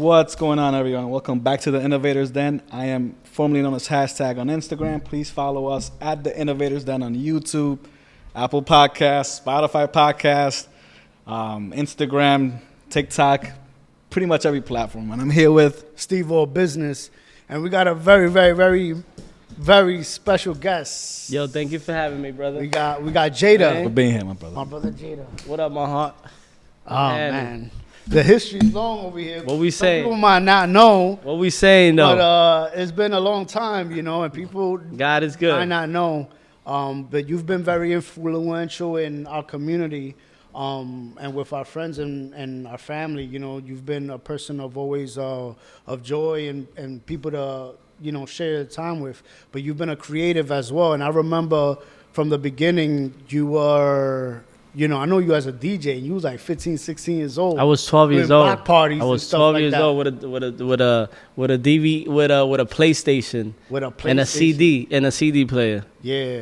What's going on, everyone? Welcome back to the Innovators Den. I am formerly known as Hashtag on Instagram. Please follow us at the Innovators Den on YouTube, Apple Podcasts, Spotify Podcast, Instagram, TikTok, pretty much every platform. And I'm here with Steve All Business, and we got a very special guest. Yo, thank you for having me, brother. We got Jada. for being here, my brother. My brother Jada. What up, my heart? Oh man, the history's long over here. What we Some saying? people might not know. What we saying though? But it's been a long time, and people God is good. might not know. But you've been very influential in our community, and with our friends and our family. You've been a person of always of joy and people to share time with. But you've been a creative as well. And I remember from the beginning you were. I know you as a DJ, and you was like 15, 16 years old. I was 12 years doing old. block parties. I was and stuff 12 like years that. old with a DV with a PlayStation With a and a PlayStation. CD player. Yeah.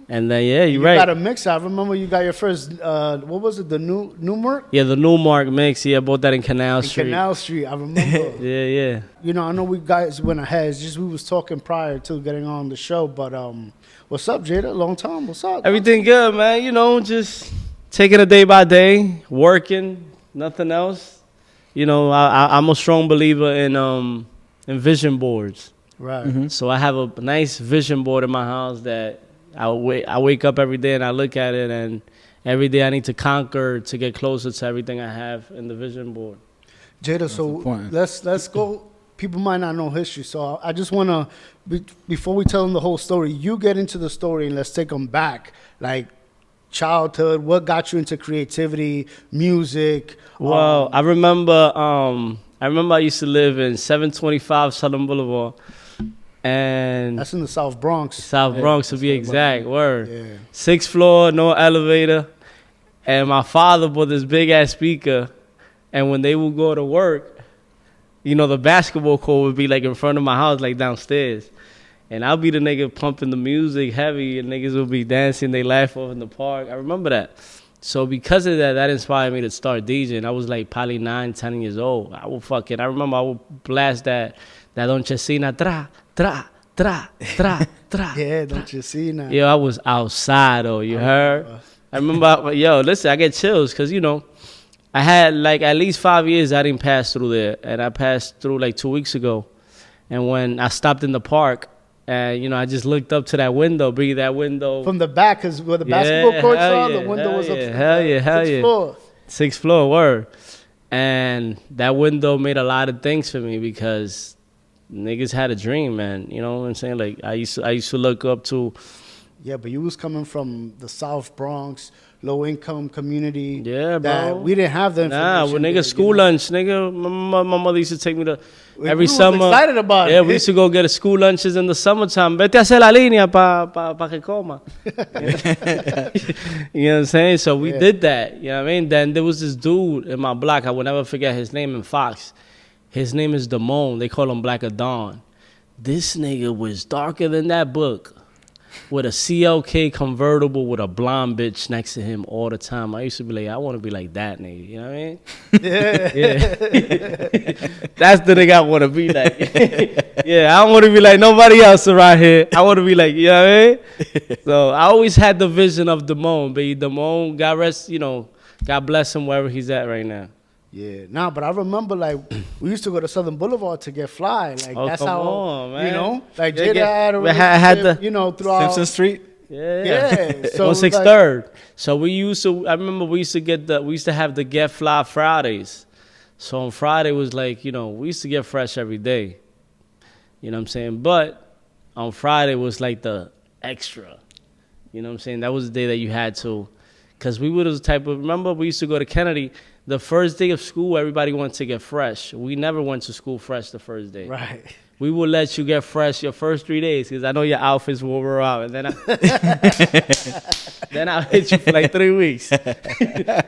And then you're You right. got a mix. I remember you got your first. What was it? The Newmark Yeah, the new Mark mix. Yeah, I bought that in Canal in Street. Canal Street. I remember. Yeah. I know we guys went ahead. It's just we was talking prior to getting on the show. But what's up, Jada? Long time. What's up? Everything good, man. Just taking it day by day, working, nothing else. I'm a strong believer in vision boards. Right. Mm-hmm. So I have a nice vision board in my house that I wake up every day and I look at it, and every day I need to conquer to get closer to everything I have in the vision board. Jada, so important. let's go. People might not know history, so I just want to, before we tell them the whole story, you get into the story and let's take them back. Like, childhood, what got you into creativity, music? Well, I remember I used to live in 725 Southern Boulevard, and That's in the South Bronx. South Bronx to be exact. Word. Yeah. 6th floor, no elevator, and my father bought this big ass speaker, and when they would go to work, the basketball court would be like in front of my house, like downstairs. And I'll be the nigga pumping the music heavy, and niggas will be dancing, they laugh off in the park. I remember that. So because of that inspired me to start DJing. I was like probably 9, 10 years old. I remember I would blast that Don Chesina, tra, tra, tra, tra, tra. Yeah, don't you see now? Yo, I was outside, though, you heard? I remember, listen, I get chills, because, I had like at least 5 years I didn't pass through there. And I passed through like 2 weeks ago. And when I stopped in the park, and, I just looked up to that window, breathe that window. From the back, because where the basketball courts are, the window was up to the sixth floor. 6th floor, word. And that window made a lot of things for me because niggas had a dream, man. You know what I'm saying? Like, I used to look up to. Yeah, but you was coming from the South Bronx, low-income community. Yeah, that bro. we didn't have the information. Nah, well, nigga, school lunch, nigga. My mother used to take me to every we summer. Was excited about it. Yeah, we used to go get a school lunches in the summertime. Vete a hacer la línea pa que coma. You know what I'm saying? So we did that. You know what I mean? Then there was this dude in my block. I will never forget his name in Fox. His name is Damone. They call him Black Adon. This nigga was darker than that book, with a CLK convertible with a blonde bitch next to him all the time. I used to be like, I want to be like that nigga. You know what I mean? Yeah. That's the nigga I want to be like. Yeah, I don't want to be like nobody else around here. I want to be like, you know what I mean? So I always had the vision of Damone, baby. Damone, God rest, God bless him wherever he's at right now. Yeah, nah, but I remember like we used to go to Southern Boulevard to get fly. Like that's how on, man. like Yeah, Jada had a had relationship, throughout Simpson Street. Yeah, so on 6th. So I remember we used to have the Get Fly Fridays. So on Friday was like, we used to get fresh every day. You know what I'm saying? But on Friday was like the extra. You know what I'm saying? That was the day that you had to. Because we were the type of, remember we used to go to Kennedy. The first day of school, everybody wanted to get fresh. We never went to school fresh the first day. Right. We will let you get fresh your first 3 days because I know your outfits will wear out. And then then I'll hit you for like 3 weeks. The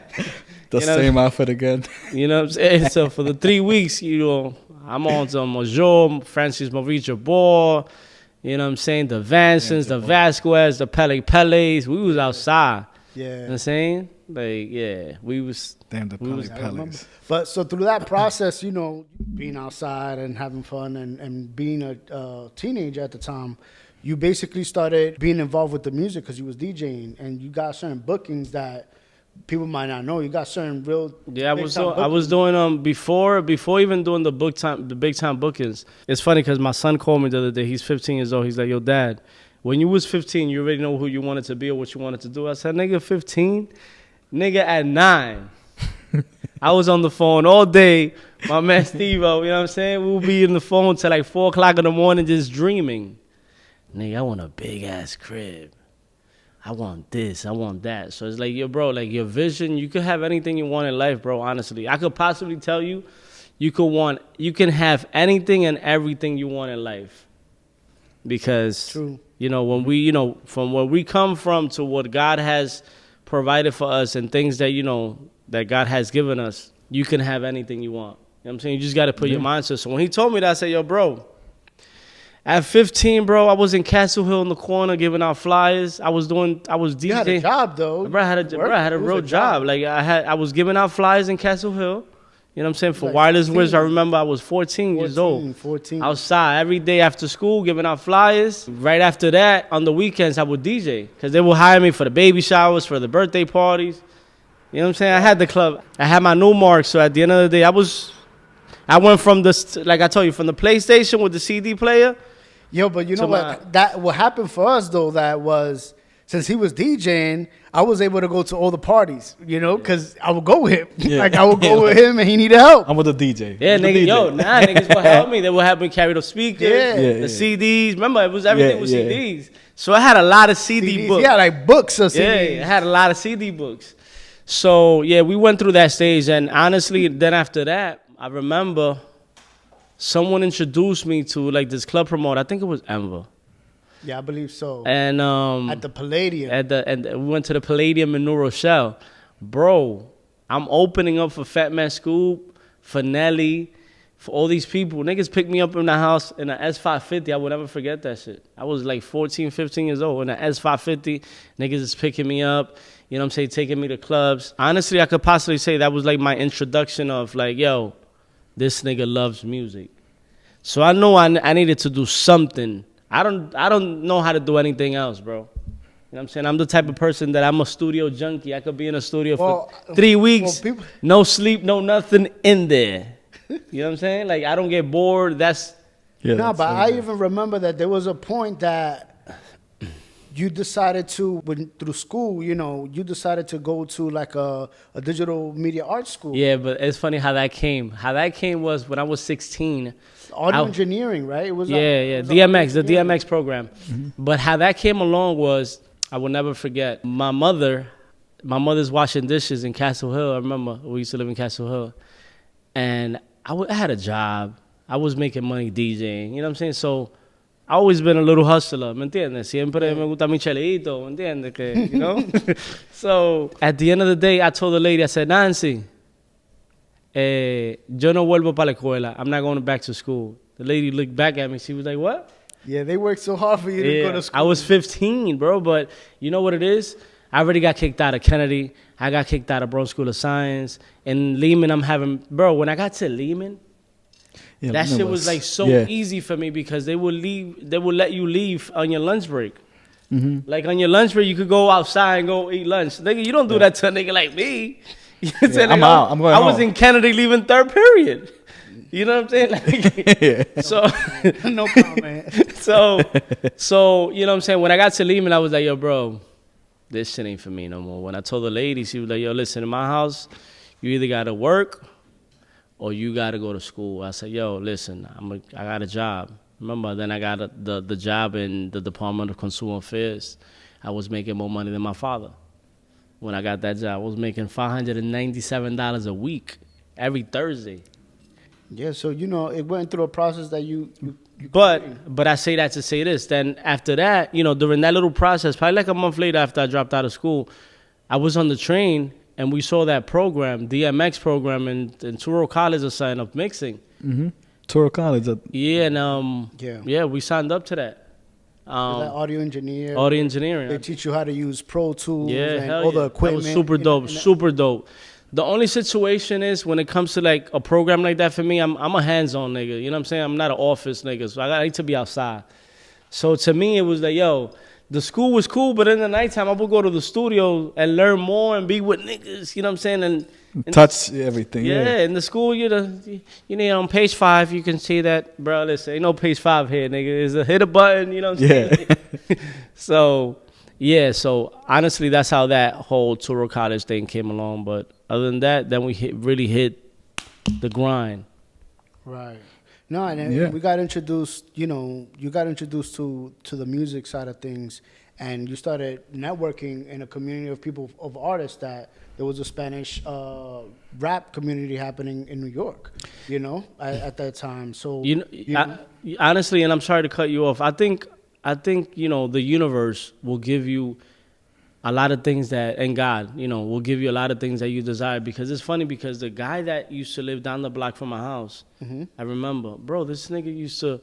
same outfit again. You know what I'm saying? So for the 3 weeks, I'm on some Major, Francis Mauricio Ball, you know what I'm saying? The Vansons, the Vasquez, the Peles. We was outside. You know Yeah. what I'm saying? Like, yeah, we was. Damn the We was- Pelly I remember. Pellies. But so through that process, you know, being outside and having fun and being a teenager at the time, you basically started being involved with the music because you was DJing and you got certain bookings that people might not know. You got certain real Yeah, I big was time doing, I was bookings. doing before even doing the big time bookings. It's funny because my son called me the other day. He's 15 years old. He's like, "Yo, Dad, when you was 15, you already know who you wanted to be or what you wanted to do." I said, "Nigga, 15, nigga at 9." I was on the phone all day. My man Steve-O, you know what I'm saying? We'll be in the phone till like 4 o'clock in the morning just dreaming. Nigga, I want a big ass crib. I want this, I want that. So it's like, yo, bro, like your vision, you could have anything you want in life, bro, honestly. I could possibly tell you, you can have anything and everything you want in life. Because, True. you know, when we, you know, from where we come from to what God has provided for us and things that, you know, that God has given us, you can have anything you want. You know what I'm saying? You just got to put your mind to it. So when he told me that, I said, yo, bro, at 15, bro, I was in Castle Hill in the corner giving out flyers. I was DJing. You had a job though. Bro, I had a It was real job. Like I was giving out flyers in Castle Hill. You know what I'm saying? For Like Wireless 15. Wiz, I remember I was 14 years old. 14. Outside every day after school, giving out flyers. Right after that, on the weekends, I would DJ. Because they would hire me for the baby showers, for the birthday parties. You know what I'm saying? I had the club. I had my new mark. So at the end of the day, I went from like I told you, from the PlayStation with the CD player. Yo, but you know So what happened for us though, that was since he was DJing, I was able to go to all the parties, you know, because I would go with him. Yeah. Like I would go with him and he needed help. I'm with the DJ. Yeah, I'm with nigga, the DJ. yo, niggas would help me. They would help me carry the speakers, Yeah. Yeah, the yeah. CDs. Remember, it was everything Yeah, was yeah. CDs. So I had a lot of CD CDs. books. Yeah, like books of CDs. Yeah, I had a lot of CD books. So, yeah, we went through that stage. And honestly, then after that, I remember someone introduced me to, like, this club promoter. I think it was Enver. Yeah, I believe so. And At the Palladium. and we went to the Palladium in New Rochelle. Bro, I'm opening up for Fat Man Scoop, for Nelly, for all these people. Niggas picked me up in the house in an S550. I would never forget that shit. I was like 14, 15 years old in an S550. Niggas is picking me up, you know what I'm saying, taking me to clubs. Honestly, I could possibly say that was like my introduction of like, yo, this nigga loves music. So I know I needed to do something. I don't know how to do anything else, bro. You know what I'm saying? I'm the type of person that I'm a studio junkie. I could be in a studio for 3 weeks, people- no sleep, no nothing in there. You know what I'm saying? Like, I don't get bored. That's Yeah, No, that's but very I good. even remember that there was a point that you decided to, through school, you know, you decided to go to like a digital media arts school. yeah, but it's funny how that came. How that came was when I was 16. Audio I- engineering, right? It was Yeah, it was DMX, audio the engineering. DMX program. But how that came along was, I will never forget. My mother's washing dishes in Castle Hill. I remember we used to live in Castle Hill, and I had a job. I was making money DJing. You know what I'm saying? So I always been a little hustler. ¿Me entiendes? Siempre me gusta mi chelito. ¿Me entiendes? Que, you know. So at the end of the day, I told the lady, I said, Nancy, yo no vuelvo para la escuela. I'm not going back to school. The lady looked back at me. She was like, what? Yeah, they worked so hard for you to go to school. I was 15, bro, but you know what it is? I already got kicked out of Kennedy. I got kicked out of Bro School of Science. In Lehman, when I got to Lehman, Yeah, that Lehman shit was like so yeah. easy for me because they would let you leave on your lunch break. Like on your lunch break, you could go outside and go eat lunch. Nigga, you don't do that to a nigga like me. You know what I'm saying? I'm Like, out. I'm going I was home. in Kennedy leaving third period. You know what I'm saying? Like, Yeah. so, No comment. so you know what I'm saying? When I got to Lehman, I was like, yo, bro, this shit ain't for me no more. When I told the lady, she was like, yo, listen, in my house, you either got to work or you got to go to school. I said, yo, listen, I got a job. Remember, then I got the job in the Department of Consumer Affairs. I was making more money than my father. When I got that job, I was making $597 a week every Thursday. Yeah, so you know, it went through a process that you But I say that to say this. Then after that, you know, during that little process, probably like a month later after I dropped out of school, I was on the train and we saw that program, DMX program in Turo College of sign up mixing. Toro College. Yeah, and Yeah. yeah, we signed up to that. You're that audio engineer. Audio engineering. They teach you how to use Pro Tools Yeah, and hell all the yeah. equipment. That was super dope, super dope. The only situation is when it comes to like a program like that for me, I'm a hands-on nigga. You know what I'm saying? I'm not an office nigga, so I need to be outside. So to me, it was like, yo, the school was cool, but in the nighttime, I would go to the studio and learn more and be with niggas. You know what I'm saying? And touch everything. yeah, in the school, you know, on page 5, you can see that, bro. Listen, ain't no page 5 here, nigga. It's a hit a button. You know what I'm saying? So. Yeah, so honestly, that's how that whole Toro College thing came along. But other than that, then we really hit the grind. Right. No, and we got introduced, you know, you got introduced to the music side of things, and you started networking in a community of people, of artists, that there was a Spanish rap community happening in New York, you know, at that time. So, honestly, and I'm sorry to cut you off, I think, you know, the universe will give you a lot of things that, and God, you know, will give you a lot of things that you desire. Because it's funny, because the guy that used to live down the block from my house, I remember, bro, this nigga used to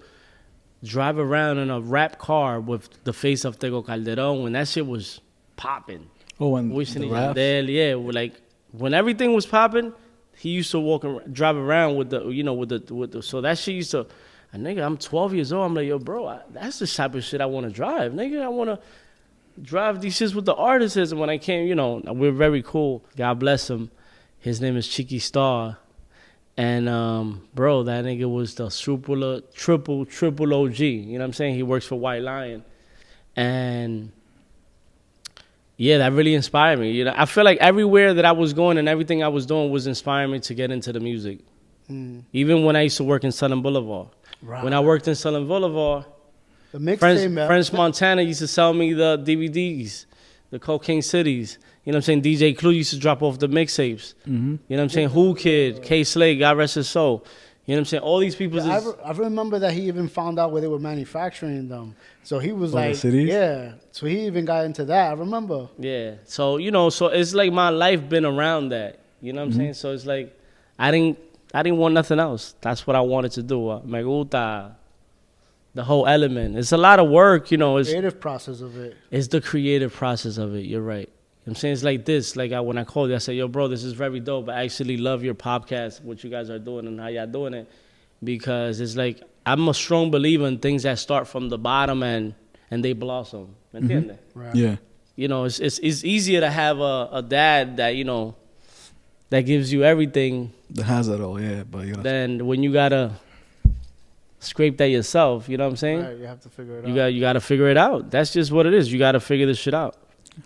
drive around in a rap car with the face of Tego Calderon when that shit was popping. Oh, when the raps? Yeah, like when everything was popping, he used to drive around with the, you know, with the, so that shit used to, and nigga, I'm 12 years old. I'm like, yo, bro, that's the type of shit I want to drive. Nigga, I want to drive these shits with the artists. And when I came, you know, we're very cool. God bless him. His name is Cheeky Star. And, bro, that nigga was the triple OG. You know what I'm saying? He works for White Lion. And, yeah, that really inspired me. You know, I feel like everywhere that I was going and everything I was doing was inspiring me to get into the music. Even when I used to work in Southern Boulevard. Right. When I worked in Southern Boulevard, French Montana used to sell me the DVDs, the Cocaine Cities. You know what I'm saying? DJ Clue used to drop off the mixtapes. You know what I'm saying? Who Kid, K Slade, God rest his soul. You know what I'm saying? All these people. I remember that he even found out where they were manufacturing them. So he was like, the cities? Yeah. So he even got into that. I remember. Yeah. So, you know, so it's like my life been around that. You know what I'm saying? So it's like I didn't want nothing else. That's what I wanted to do. Me gusta the whole element. It's a lot of work, you know. It's creative process of it. It's the creative process of it. You're right. You know what I'm saying? It's like this. Like when I called you, I said, yo, bro, this is very dope. I actually love your podcast, what you guys are doing and how y'all doing it. Because it's like, I'm a strong believer in things that start from the bottom and they blossom. ¿Me entiendes? Right. Yeah. You know, it's easier to have a dad that, you know, that gives you everything. That has it all, yeah. But then when you gotta scrape that yourself, you know what I'm saying? Right, you have to figure it out. You gotta figure it out. That's just what it is. You gotta figure this shit out.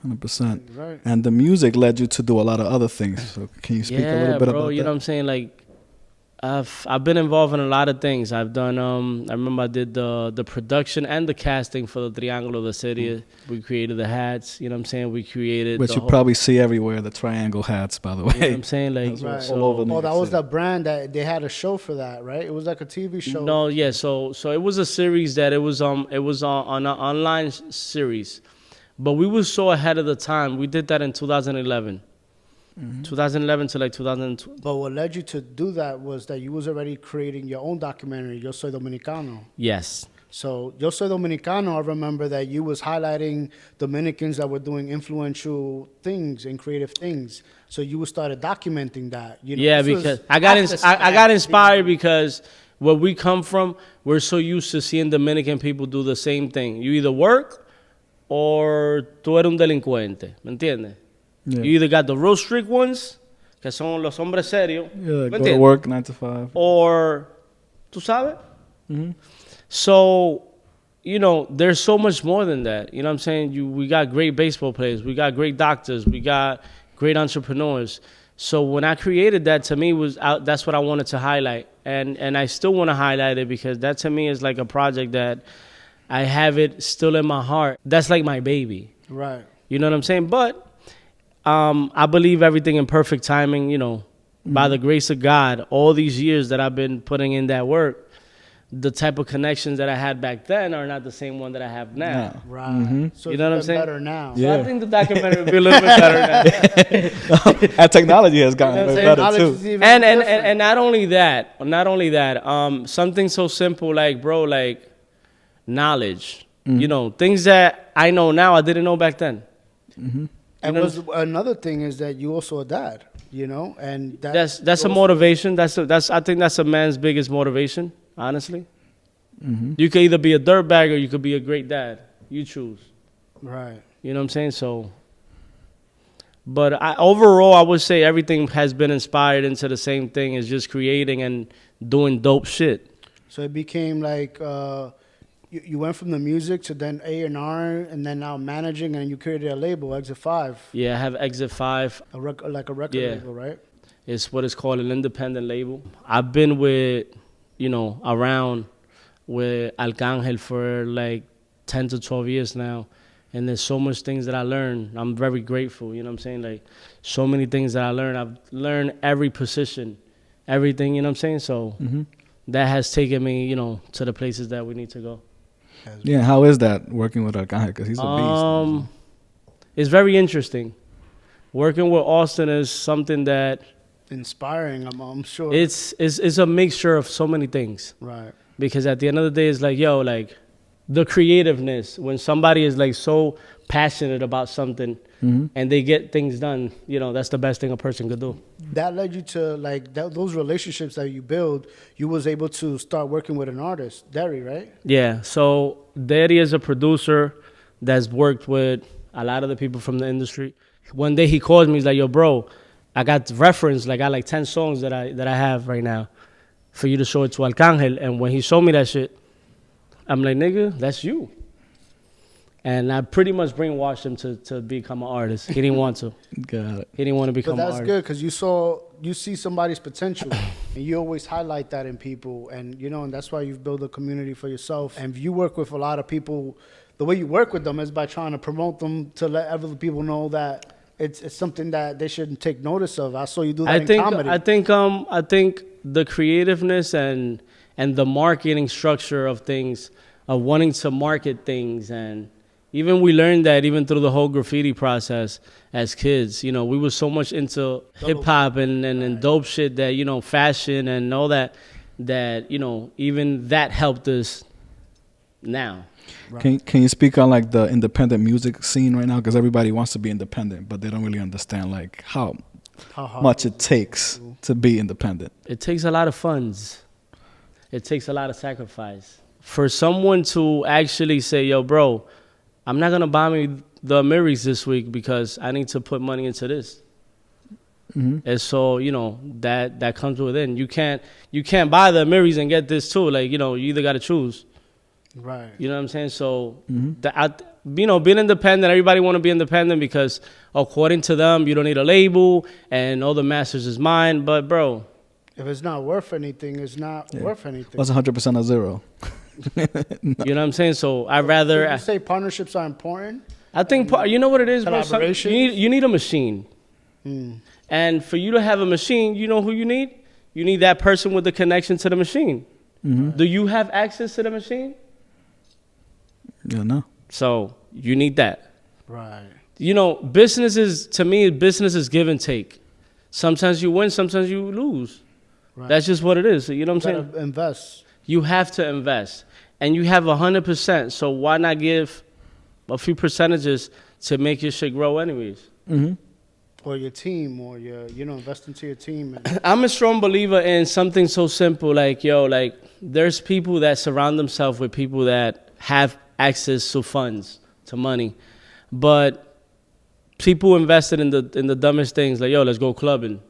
100%. Right. And the music led you to do a lot of other things. So can you speak a little bit about that? You know what I'm saying? Like, I've been involved in a lot of things. I've done. I remember I did the production and the casting for the Triángulo de Serie. We created the hats. You know what I'm saying? We created. Which you probably see everywhere. The triangle hats, by the way. You know what I'm saying? Like right. all over. Oh, that was the brand that they had a show for that, right? It was like a TV show. No, yeah. So it was a series that it was on an online series, but we were so ahead of the time. We did that in 2011. 2011 to like 2002. But what led you to do that was that you was already creating your own documentary, Yo Soy Dominicano. Yes. So Yo Soy Dominicano, I remember that you was highlighting Dominicans that were doing influential things and creative things. So you started documenting that. You know, yeah, because I got inspired because where we come from, we're so used to seeing Dominican people do the same thing. You either work or tú eres un delincuente. ¿Me entiendes? Yeah. You either got the real strict ones, que son los hombres serios. Yeah, go to work 9 to 5. Or, tú sabes? So, you know, there's so much more than that. You know what I'm saying? We got great baseball players. We got great doctors. We got great entrepreneurs. So when I created that, to me, that's what I wanted to highlight. And I still want to highlight it because that, to me, is like a project that I have it still in my heart. That's like my baby. Right. You know what I'm saying? But I believe everything in perfect timing, you know, by the grace of God, all these years that I've been putting in that work, the type of connections that I had back then are not the same one that I have now. Right. So you know what I'm saying? Better now. So I think the documentary will be a little bit better now. And technology has gotten better too. And not only that, something so simple like, bro, like knowledge. You know, things that I know now I didn't know back then. And another thing is that you also a dad, you know, and That's a motivation. I think that's a man's biggest motivation, honestly. You could either be a dirtbag or you could be a great dad. You choose. Right. You know what I'm saying? So, but overall, I would say everything has been inspired into the same thing as just creating and doing dope shit. So it became like you went from the music to then A&R and then now managing, and you created a label, Exit 5. Yeah, I have Exit 5. Like a record label, right? It's what is called an independent label. I've been with, around with Arcángel for like 10 to 12 years now. And there's so much things that I learned. I'm very grateful, you know what I'm saying? Like, so many things that I learned. I've learned every position, everything, you know what I'm saying? So that has taken me, to the places that we need to go. Yeah, how is that working with Arcángel? Because he's a beast. It's very interesting. Working with Austin is something that... Inspiring, I'm sure. It's a mixture of so many things. Right. Because at the end of the day, it's like, the creativeness, when somebody is like so passionate about something and they get things done, that's the best thing a person could do. That led you to those relationships that you build. You was able to start working with an artist, Derry, right? Yeah. So Derry is a producer that's worked with a lot of the people from the industry. One day he called me, he's like, yo, bro, I got reference, I got like 10 songs that I have right now for you to show it to Arcángel. And when he showed me that shit, I'm like, nigga, that's you. And I pretty much brainwashed him to become an artist. He didn't want to. Got it. He didn't want to become an artist. But that's good because you see somebody's potential. And you always highlight that in people. And, and that's why you've built a community for yourself. And you work with a lot of people. The way you work with them is by trying to promote them to let other people know that it's something that they shouldn't take notice of. I saw you do that in comedy. I think the creativeness and the marketing structure of things, of wanting to market things. And even we learned that even through the whole graffiti process as kids, we were so much into hip hop and dope shit that, fashion and all that, even that helped us now. Right. Can you speak on like the independent music scene right now? Because everybody wants to be independent, but they don't really understand like how much it takes to be independent. It takes a lot of funds. It takes a lot of sacrifice. For someone to actually say, yo, bro, I'm not going to buy me the Amiris this week because I need to put money into this. And so, that comes within. You can't buy the Amiris and get this too. Like, you either got to choose. Right. You know what I'm saying? So, being independent, everybody want to be independent because according to them, you don't need a label and all the masters is mine. But, bro, if it's not worth anything, it's not worth anything. What's 100% a zero? No. You know what I'm saying? So I'd rather... So you say partnerships are important? I think, you know what it is, bro? You need a machine. And for you to have a machine, you know who you need? You need that person with the connection to the machine. Do you have access to the machine? Yeah, no. So you need that. Right. Business is give and take. Sometimes you win, sometimes you lose. Right. That's just what it is. You know what I'm saying? Invest. You have to invest. And you have 100%. So why not give a few percentages to make your shit grow anyways? Or your team, or invest into your team. I'm a strong believer in something so simple like, there's people that surround themselves with people that have access to funds, to money. But people invested in the dumbest things, like, let's go clubbing.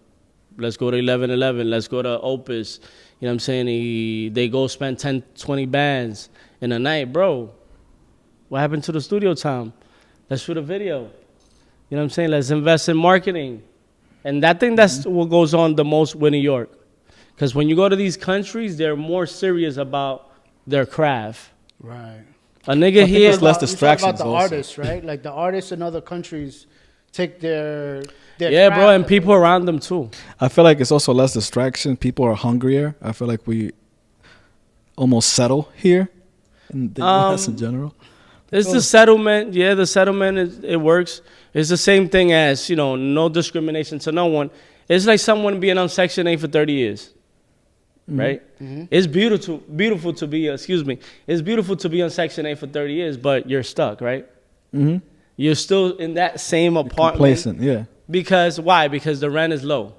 Let's go to 1111. Let's go to Opus. You know what I'm saying? They go spend 10, 20 bands in a night. Bro, what happened to the studio time? Let's shoot a video. You know what I'm saying? Let's invest in marketing. And that's what goes on the most with New York. Because when you go to these countries, they're more serious about their craft. Right. A nigga here... There's less distractions about the also. Artists, right? Like the artists in other countries take their bro, and people around them too. I feel like it's also less distraction. People are hungrier. I feel like we almost settle here in the U.S. in general. It's the settlement. Yeah, the settlement, it works. It's the same thing as, no discrimination to no one. It's like someone being on Section 8 for 30 years. right? It's beautiful to be, it's beautiful to be on Section 8 for 30 years, but you're stuck, right? You're still in that same apartment. Complacent, yeah. Because, why? Because the rent is low.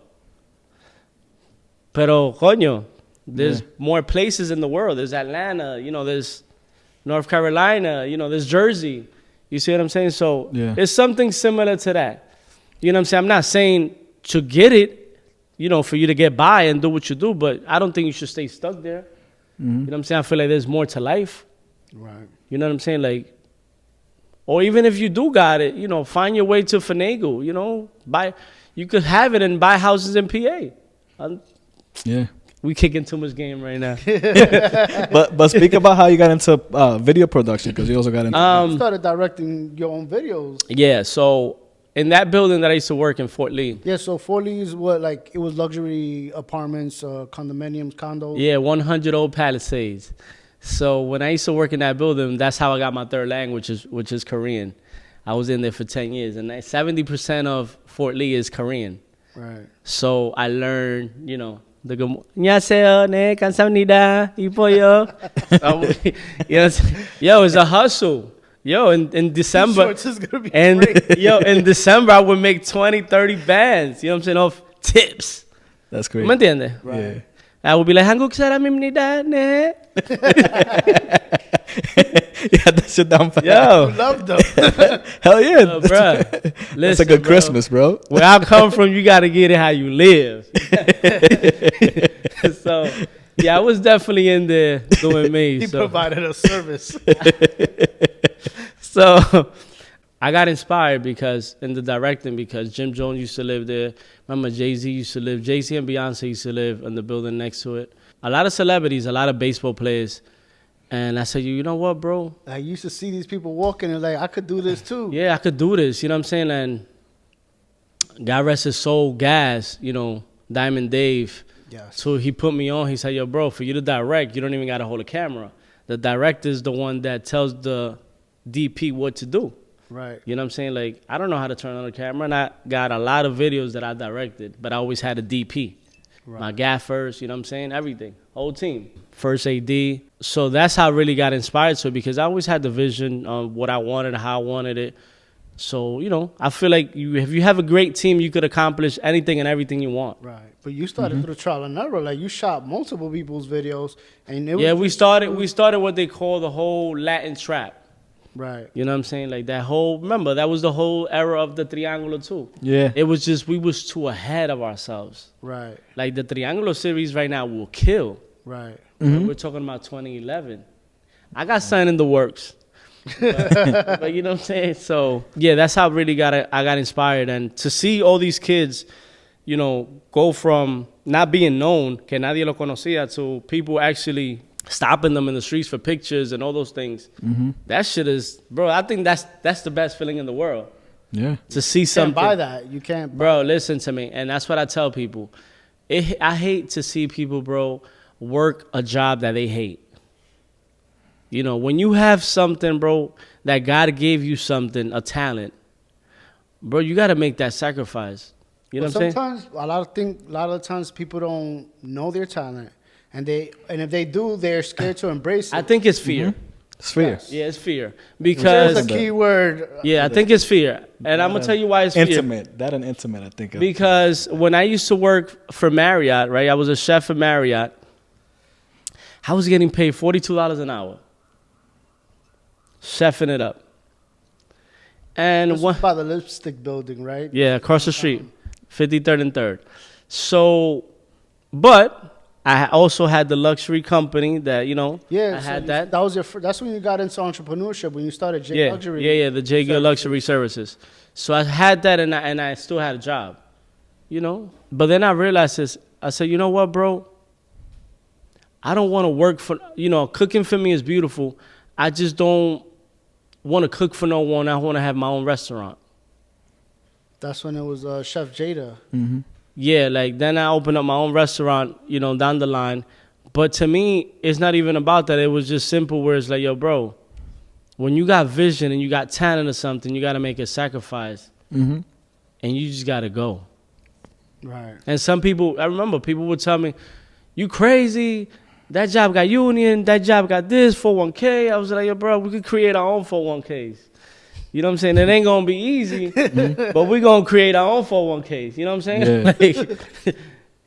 Pero, coño, there's more places in the world. There's Atlanta, there's North Carolina, there's Jersey. You see what I'm saying? So it's something similar to that. You know what I'm saying? I'm not saying to get it, for you to get by and do what you do, but I don't think you should stay stuck there. You know what I'm saying? I feel like there's more to life. Right. You know what I'm saying? Like, or even if you do got it, find your way to finagle, you could have it and buy houses in PA. We kicking too much game right now. but speak about how you got into video production, because you also got into you started directing your own videos. Yeah, so in that building that I used to work in Fort Lee. Yeah, so Fort Lee is what, like, it was luxury apartments, condominiums, condos? Yeah, 100 old Palisades. So when I used to work in that building, that's how I got my third language, which is Korean. I was in there for 10 years, and 70% of Fort Lee is Korean. Right. So I learned, the good 안녕하세요, 네, 감사합니다, 이뻐요. Yo, it's a hustle. Yo, in December, in December, I would make 20, 30 bands, you know what I'm saying, off tips. That's great. ¿Me entiendes? Right. Yeah. I would be like, 한국 사람입니다, 네. You had that shit down for Yo. Love them. Hell yeah. Yo, bruh. That's a good Christmas, bro. Where I come from, you got to get it how you live. So, yeah, I was definitely in there doing me. He provided a service. So, I got inspired in the directing, because Jim Jones used to live there. Remember, Jay-Z used to live. Jay-Z and Beyonce used to live in the building next to it. A lot of celebrities, a lot of baseball players. And I said, you know what, bro? I used to see these people walking and like, I could do this too. Yeah, I could do this. You know what I'm saying? And God rest his soul, Gas, Diamond Dave. Yes. So he put me on. He said, yo, bro, for you to direct, you don't even got to hold a camera. The director is the one that tells the DP what to do. Right. You know what I'm saying? Like, I don't know how to turn on the camera, and I got a lot of videos that I directed, but I always had a DP. Right. My gaffers, you know what I'm saying? Everything. Whole team. First AD. So that's how I really got inspired to it, because I always had the vision of what I wanted, how I wanted it. So, I feel like if you have a great team, you could accomplish anything and everything you want. Right. But you started through trial and error. Like, you shot multiple people's videos. And it was we started what they call the whole Latin trap. Right. You know what I'm saying? Like remember, that was the whole era of the Triángulo too. Yeah. It was just, we was too ahead of ourselves. Right. Like the Triángulo series right now will kill. Right. We're talking about 2011. I got something in the works. But you know what I'm saying? So, yeah, that's how I got inspired. And to see all these kids, go from not being known, que nadie lo conocía, to people actually stopping them in the streets for pictures and all those things. That shit is, bro, I think that's the best feeling in the world. Yeah. To see You something. can't buy that. You can't. Bro, listen to me. And that's what I tell people. I hate to see people, bro, work a job that they hate. When you have something, bro, that God gave you something, a talent, bro, you got to make that sacrifice. You know what I'm saying? Sometimes, a lot of times people don't know their talent. And if they do, they're scared to embrace it. I think it's fear. It's fear. Yes. Yeah, it's fear. There's Because a key word. yeah, I think it's fear. And I'm going to tell you why it's fear. Intimate. That and intimate, I think. Because when I used to work for Marriott, right, I was a chef for Marriott. I was getting paid $42 an hour. Chefing it up. And This was by the lipstick building, right? Yeah, across the street, 53rd and 3rd. So, but I also had the luxury company that, I had that. That was that's when you got into entrepreneurship, when you started J Luxury. Yeah, the J Luxury Services. So I had that, and I still had a job, But then I realized this. I said, you know what, bro? I don't want to work for, cooking for me is beautiful. I just don't want to cook for no one. I want to have my own restaurant. That's when it was Chef Jada. Mm-hmm. Yeah, like then I opened up my own restaurant, down the line. But to me, it's not even about that. It was just simple where it's like, yo, bro, when you got vision and you got talent or something, you got to make a sacrifice. Mm-hmm. And you just got to go. Right. And some people, I remember people would tell me, you crazy. That job got union. That job got this 401k. I was like, yo, bro, we could create our own 401ks. You know what I'm saying? It ain't gonna be easy, but we gonna create our own 401ks. You know what I'm saying? Yeah. Like,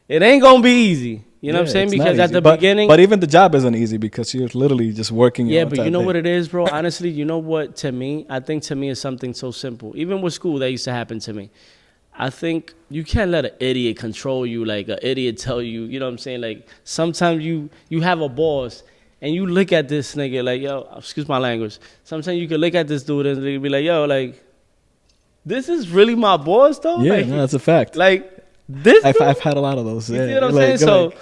it ain't gonna be easy. You know what I'm saying? It's not Because at easy. the But- beginning, But even the job isn't easy because you're literally just working. yeah, your but you entire know day. what it is, bro? Honestly, you know what? To me, I think to me is something so simple. Even with school, that used to happen to me. I think you can't let an idiot control you, like an idiot tell you, you know what I'm saying? Like sometimes you have a boss and you look at this nigga like, yo, excuse my language. Sometimes you can look at this dude and be like, yo, like, this is really my boss though? Yeah, like, no, that's a fact. like this dude? I've had a lot of those. You Yeah. see what I'm Like, saying? So like-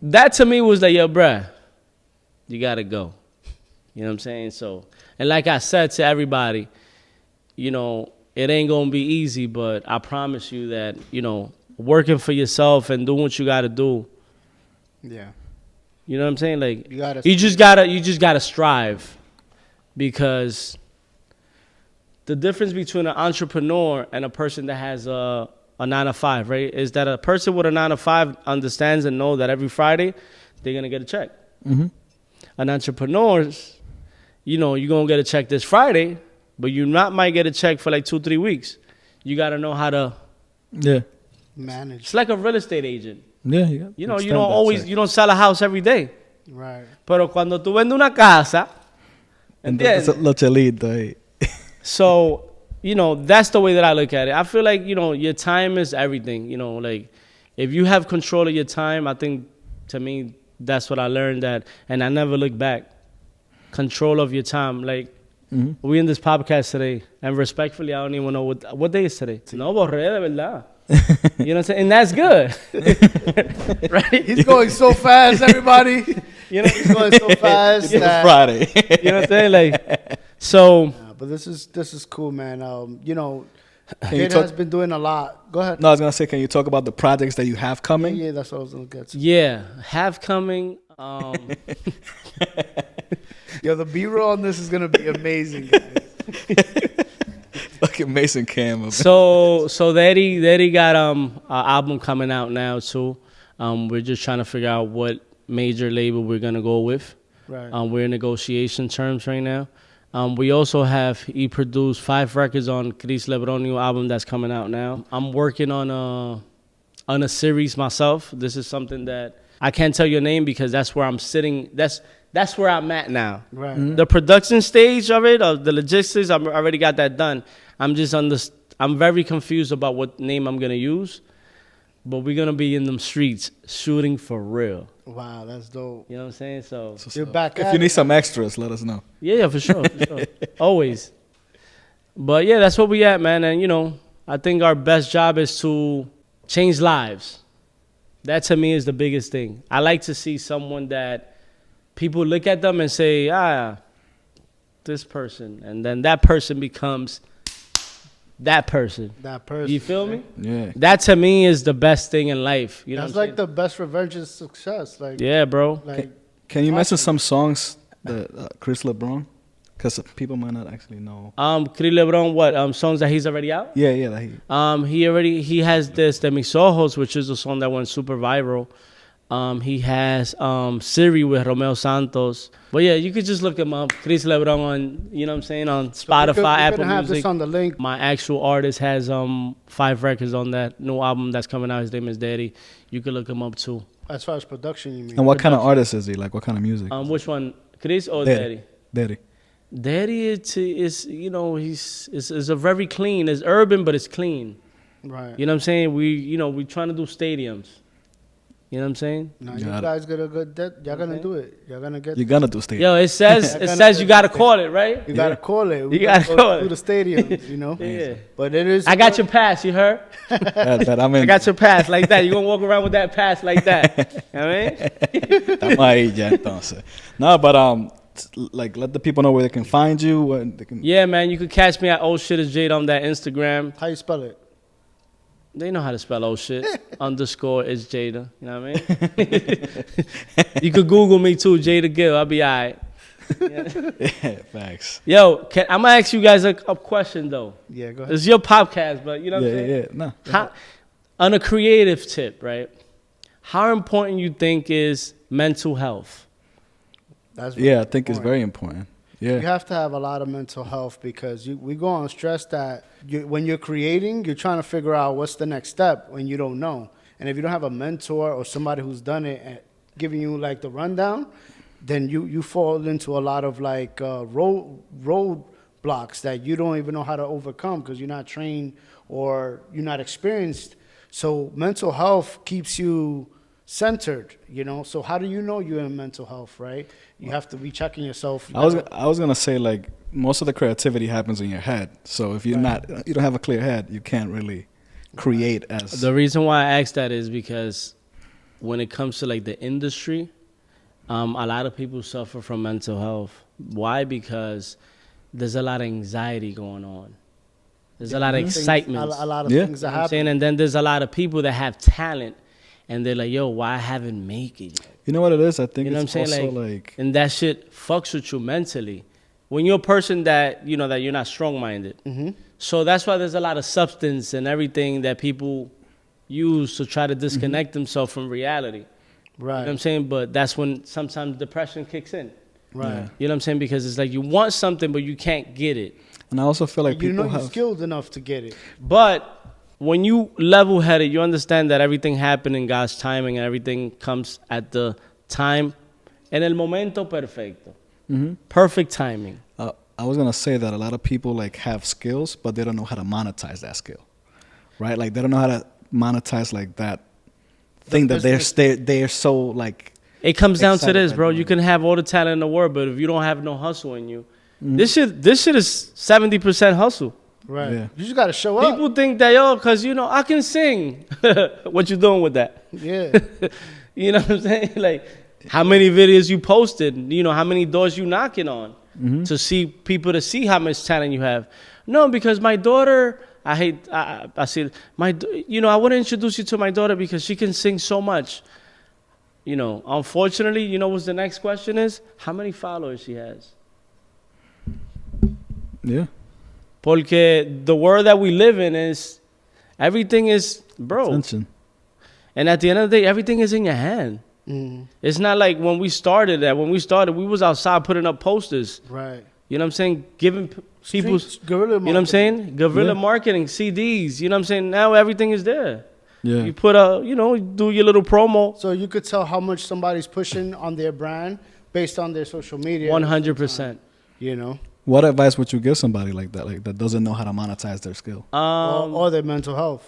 that to me was like, yo, bruh, you gotta go. You know what I'm saying? So, and like I said to everybody, you know, it ain't gonna be easy, but I promise you that, you know, working for yourself and doing what you gotta do, Yeah. you know what I'm saying? Like You gotta. you just gotta strive, because the difference between an entrepreneur and a person that has a 9-to-5, right, is that a person with a 9-to-5 understands and know that every Friday they're gonna get a check. Mhm. An entrepreneur's, you know, you're gonna get a check this Friday, but you might get a check for like 2-3 weeks. You gotta know how to. Yeah. Manage. It's like a real estate agent. Yeah. Yeah. You know, you Extend don't that always, check. you don't sell a house every day. Right. Pero cuando tú vendes una casa, And that's a ¿entiendes? lo chelito ahí. So, you know, that's the way that I look at it. I feel like, you know, your time is everything. You know, like if you have control of your time, I think to me, that's what I learned, that, and I never look back. Control of your time. Like, Mhm. we in this podcast today, and respectfully, I don't even know what day is today. No, borré de verdad. You know what I'm saying? And that's good. Right? He's going so fast, everybody. You know, He's going so fast. It was that- Friday. you know what I'm saying? Like, so, Yeah, but this is cool, man. You know, Can you Jada talk- has been doing a lot. Go ahead. No, I was gonna say, can you talk about the projects that you have coming? Yeah, that's what I was gonna get to. yeah, have coming. Yo, the B-roll on this is gonna be amazing, guys. Fucking Mason Cam. So Daddy got an album coming out now too. We're just trying to figure out what major label we're gonna go with. Right. We're in negotiation terms right now. We also have produced 5 records on Chris Lebron new album that's coming out now. I'm working on a series myself. This is something that I can't tell your name because that's where I'm sitting. That's where I'm at now. Right. The production stage of it, of the logistics, I already got that done. I'm very confused about what name I'm gonna use, but we're gonna be in them streets shooting for real. Wow, that's dope. You know what I'm saying? So You're back If at you need it. some extras, let us know. yeah, for sure, always. But yeah, that's where we at, man. And you know, I think our best job is to change lives. That to me is the biggest thing. I like to see someone that people look at them and say, this person, and then that person becomes that person. That person. You feel me? Yeah. That to me is the best thing in life. You know, That's what I'm like the best revenge is success. Like, saying? Yeah, bro. like Can you mention some songs that Chris LeBron? Because people might not actually know. Chris Lebron, what songs that he's already out? Yeah, yeah. That He has this De Mis Ojos, which is a song that went super viral. He has Siri with Romeo Santos. But yeah, you could just look him up. Chris Lebron on, you know what I'm saying, on Spotify, we're Apple gonna have Music. this on the link. My actual artist has 5 records on that new album that's coming out. His name is Daddy. You could look him up too. As far as production, you mean? and what kind of artist is he? Like, what kind of music? Which one, Chris or Daddy. Daddy? Daddy. Daddy is you know, is a very clean. It's urban, but it's clean. Right. You know what I'm saying? We trying to do stadiums. You know what I'm saying? Now you Got it. guys gonna go. Y'all gonna do it. Y'all gonna get. You're gonna do stage. Yo, it says you gotta call it, right? You gotta call it. You gotta call it. Do the stadiums, you know. Yeah. But it is. I got your pass, you heard? That I'm in. I got your pass like that. You gonna walk around with that pass like that. You know what I mean? Estamos ahí ya entonces. No, but like let the people know where they can find you. What they can. Yeah, man, you could catch me at Oh Shit is Jada on that Instagram. How you spell it? They know how to spell Oh Shit. _is Jada. You know what I mean? You could Google me too, Jada Gill. I'll be all right. Yeah, facts. Yo, I'm gonna ask you guys a question though. Yeah, go ahead. It's your podcast, but you know what Yeah, I'm yeah, saying? yeah. No. How, on a creative tip, right? how important you think is mental health? That's Yeah, I think it's very important. You Yeah. have to have a lot of mental health because we go on stress that when you're creating, you're trying to figure out what's the next step when you don't know. And if you don't have a mentor or somebody who's done it and giving you like the rundown, then you fall into a lot of like road blocks that you don't even know how to overcome because you're not trained or you're not experienced. So mental health keeps you centered, you know. So how do you know you're in mental health, right? You have to be checking yourself. I was gonna say, like, most of the creativity happens in your head. So if you don't have a clear head, you can't really create as. The reason why I asked that is because when it comes to like the industry, a lot of people suffer from mental health. Why? Because there's a lot of anxiety going on. There's a lot of excitement. A lot of Yeah. things You that know what I'm saying? happen. And then there's a lot of people that have talent and they're like, yo, why I haven't make it yet? You know what it is? I think You know it's what I'm saying? also like And that shit fucks with you mentally. When you're a person that, you know, that you're not strong-minded. Mm-hmm. So that's why there's a lot of substance and everything that people use to try to disconnect themselves from reality. Right. You know what I'm saying? But that's when sometimes depression kicks in. Right. Yeah. You know what I'm saying? Because it's like you want something, but you can't get it. And I also feel like You know people you're have. skilled enough to get it. But when you level-headed, you understand that everything happened in God's timing and everything comes at the time, en el momento perfecto. Perfect timing. I was gonna say that a lot of people like have skills, but they don't know how to monetize that skill, right? Like they don't know how to monetize like that thing that they're so like. It comes down to Excited this, by bro. doing You it. can have all the talent in the world, but if you don't have no hustle in you, this shit is 70% hustle. Right. Yeah. You just got to show up. People think that, yo, because, you know, I can sing. What you doing with that? Yeah. You know what I'm saying? Like, how many videos you posted? You know, how many doors you knocking on to see people to see how much talent you have? No, because my daughter, I see, you know, I want to introduce you to my daughter because she can sing so much. You know, unfortunately, you know what the next question is? How many followers she has? Yeah. Porque the world that we live in is, everything is, bro. Attention. And at the end of the day, everything is in your hand. It's not like when we started, we was outside putting up posters. Right. You know what I'm saying? Giving people, Guerrilla you know what I'm saying? Guerrilla marketing, CDs. You know what I'm saying? Now everything is there. Yeah. You put you know, do your little promo. So you could tell how much somebody's pushing on their brand based on their social media. 100%. You know? What advice would you give somebody like that doesn't know how to monetize their skill? Or their mental health.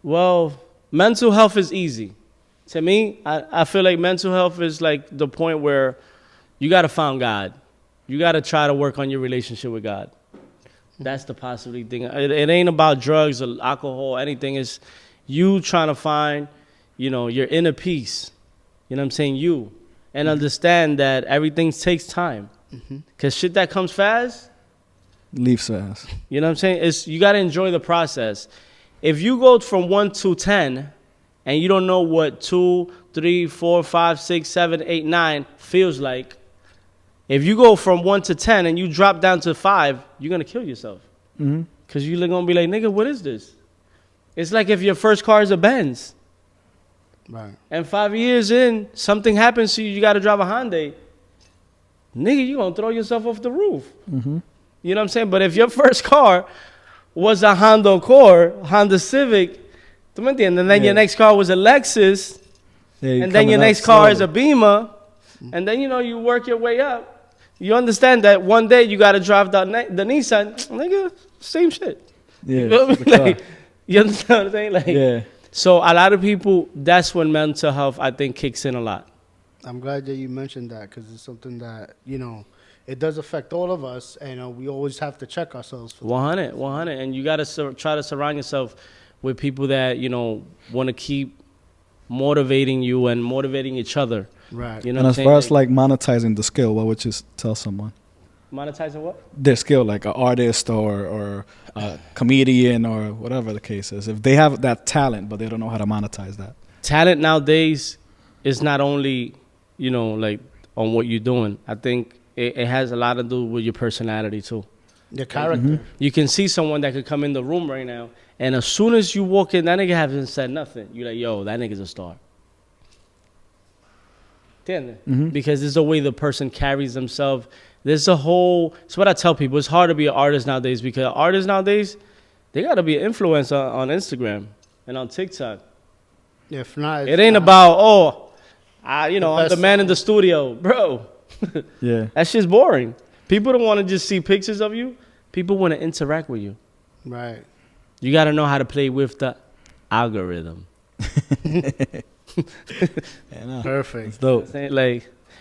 Well, mental health is easy. To me, I feel like mental health is like the point where you got to find God. You got to try to work on your relationship with God. That's the possibility thing. It ain't about drugs or alcohol, anything. It's you trying to find, you know, your inner peace. You know what I'm saying? You. And understand that everything takes time. Because shit that comes fast, Leaves fast. you know what I'm saying? You got to enjoy the process. If you go from 1 to 10 and you don't know what 2, 3, 4, 5, 6, 7, 8, 9 feels like, if you go from 1 to 10 and you drop down to 5, you're going to kill yourself. Because you're going to be like, nigga, what is this? It's like if your first car is a Benz. Right. And 5 years in, something happens to you, you got to drive a Hyundai. Nigga, you're going to throw yourself off the roof. You know what I'm saying? But if your first car was a Honda Accord, Honda Civic, ¿tú me entiendes? And then your next car was a Lexus, and then your next car is a Beamer, and then, you know, you work your way up. You understand that one day you got to drive the Nissan. Nigga, same shit. Yeah. You know what I mean? Like, you understand what I'm saying? Like, Yeah. so a lot of people, that's when mental health, I think, kicks in a lot. I'm glad that you mentioned that because it's something that, you know, it does affect all of us. And we always have to check ourselves. For 100. And you got to try to surround yourself with people that, you know, want to keep motivating you and motivating each other. Right. You know And what as I'm far saying? as like monetizing the skill, what would you tell someone? Monetizing what? Their skill, like an artist or a comedian or whatever the case is. If they have that talent, but they don't know how to monetize that. Talent nowadays is not only, you know, like on what you're doing. I think it has a lot to do with your personality too. Your character. You can see someone that could come in the room right now, and as soon as you walk in, that nigga hasn't said nothing. You're like, yo, that nigga's a star. ¿Entiendes? Because it's the way the person carries themselves. There's a whole. It's what I tell people. It's hard to be an artist nowadays because artists nowadays, they gotta be an influencer on Instagram and on TikTok. If not, It ain't about I'm the man in the studio, bro. Yeah. That shit's boring. People don't want to just see pictures of you. People want to interact with you. Right. You got to know how to play with the algorithm. Perfect. It's dope.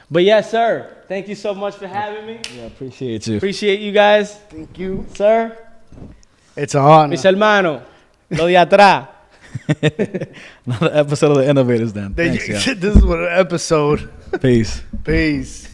But yes, sir. Thank you so much for having me. Yeah, appreciate you. Appreciate you guys. Thank you. Sir. It's an honor. Mis hermanos. Lo de atrás. Another episode of the Innovators then. Thanks, yeah. This is what an episode. Peace. Peace.